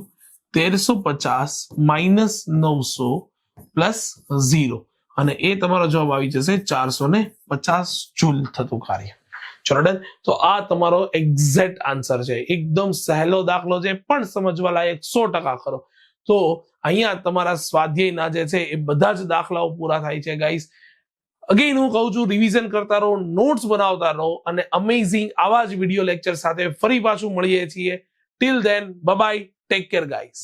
1350 minus 900 plus 0, અને એ તમારો જવાબ આવી જશે 450 જૂલ થતું કાર્ય. ચલો ડન. તો આ તમારો એક્ઝેક્ટ આન્સર છે. એકદમ સહેલો દાખલો છે, પણ સમજવા લાયક 100% ખરો. તો અહીંયા તમારા સ્વાધ્યાયના જે છે એ બધા જ દાખલાઓ પૂરા થાય છે ગાઈસ. અગેન હું કહું છું, રિવિઝન કરતા રહો, નોટ્સ બનાવતા રહો, અને અમેઝિંગ આવા જ વિડીયો લેક્ચર સાથે ફરી પાછું મળીએ છીએ. Till then bye bye, take care guys.